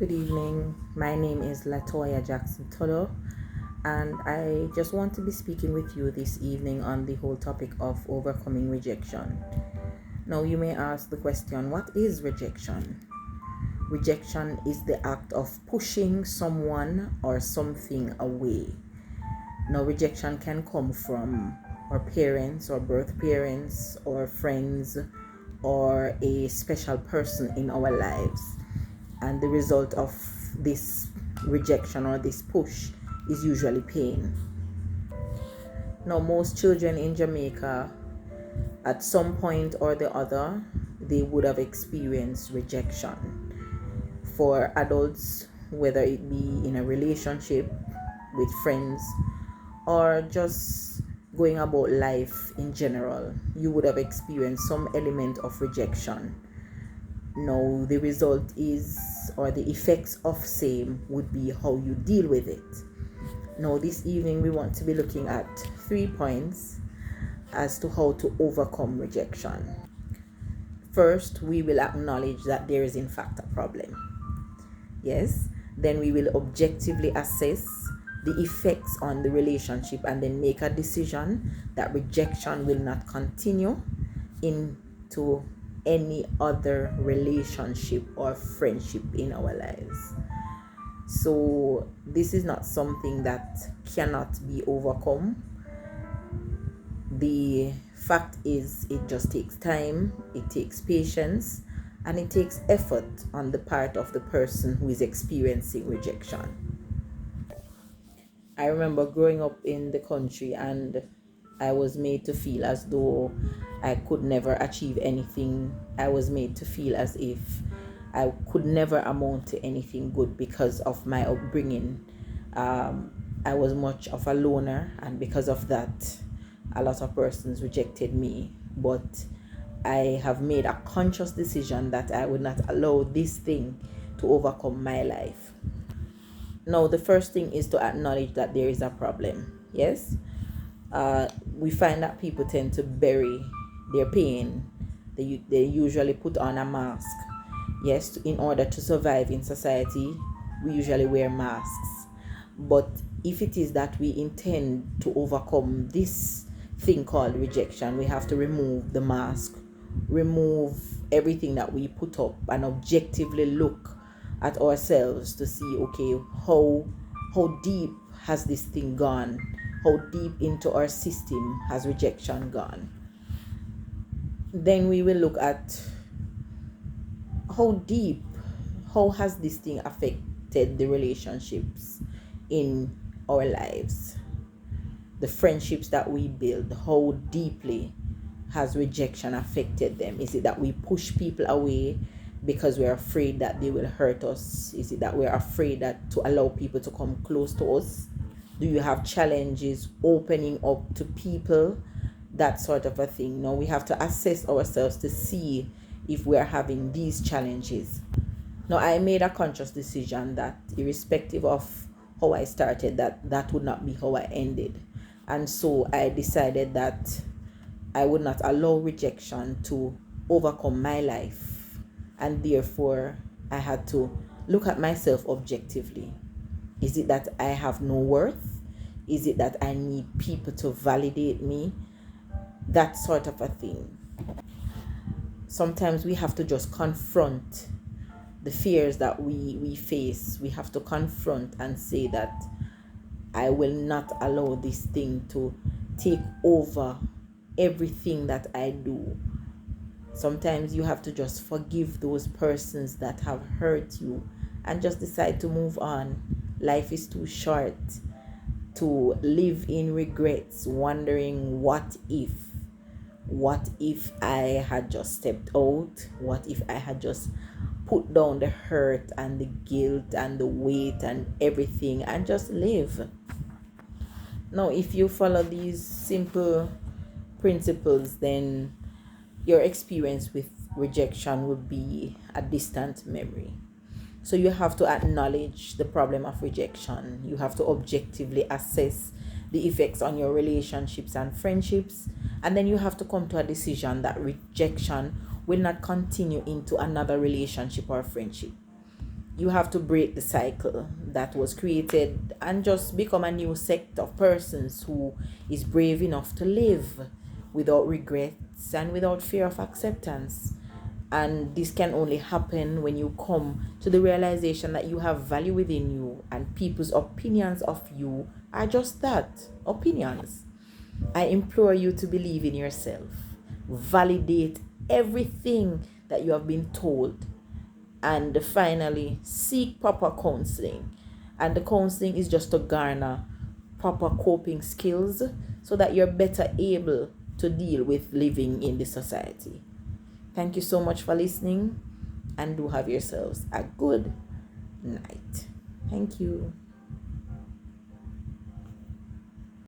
Good evening. My name is Latoya Jackson Todo, and I just want to be speaking with you this evening on the whole topic of overcoming rejection. Now, you may ask the question, what is rejection? Rejection is the act of pushing someone or something away. Now, rejection can come from our parents or birth parents or friends or a special person in our lives. And the result of this rejection or this push is usually pain. Now, most children in Jamaica, at some point or the other, they would have experienced rejection. For adults, whether it be in a relationship with friends or just going about life in general, you would have experienced some element of rejection. Now, the result is, or the effects of same would be how you deal with it. Now, this evening we want to be looking at 3 points as to how to overcome rejection. First, we will acknowledge that there is in fact a problem. Yes, then we will objectively assess the effects on the relationship and then make a decision that rejection will not continue into any other relationship or friendship in our lives. So this is not something that cannot be overcome. The fact is, it just takes time, it takes patience, and it takes effort on the part of the person who is experiencing rejection. I remember growing up in the country, and I was made to feel as though I could never achieve anything. I was made to feel as if I could never amount to anything good because of my upbringing. I was much of a loner, and because of that, a lot of persons rejected me. But I have made a conscious decision that I would not allow this thing to overcome my life. Now, the first thing is to acknowledge that there is a problem. Yes, we find that people tend to bury their pain. They usually put on a mask. Yes, in order to survive in society, we usually wear masks. But if it is that we intend to overcome this thing called rejection, we have to remove the mask, remove everything that we put up, and objectively look at ourselves to see, okay, how deep has this thing gone? How deep into our system has rejection gone? Then we will look at how has this thing affected the relationships in our lives, the friendships that we build. How deeply has rejection affected them? Is it that we push people away because we're afraid that they will hurt us? Is it that we're afraid that to allow people to come close to us? Do you have challenges opening up to people? That sort of a thing. Now we have to assess ourselves to see if we're having these challenges. Now, I made a conscious decision that irrespective of how I started, that would not be how I ended. And so I decided that I would not allow rejection to overcome my life. And therefore, I had to look at myself objectively. Is it that I have no worth? Is it that I need people to validate me? That sort of a thing. Sometimes we have to just confront the fears that we face. We have to confront and say that I will not allow this thing to take over everything that I do. Sometimes you have to just forgive those persons that have hurt you and just decide to move on. Life is too short to live in regrets, wondering what if I had just stepped out? What if I had just put down the hurt and the guilt and the weight and everything and just live? Now, if you follow these simple principles, then your experience with rejection would be a distant memory. So you have to acknowledge the problem of rejection. You have to objectively assess the effects on your relationships and friendships. And then you have to come to a decision that rejection will not continue into another relationship or friendship. You have to break the cycle that was created and just become a new sect of persons who is brave enough to live without regrets and without fear of acceptance. And this can only happen when you come to the realization that you have value within you and people's opinions of you are just that, opinions. I implore you to believe in yourself. Validate everything that you have been told. And finally, seek proper counseling. And the counseling is just to garner proper coping skills so that you're better able to deal with living in this society. Thank you so much for listening, and do have yourselves a good night. Thank you.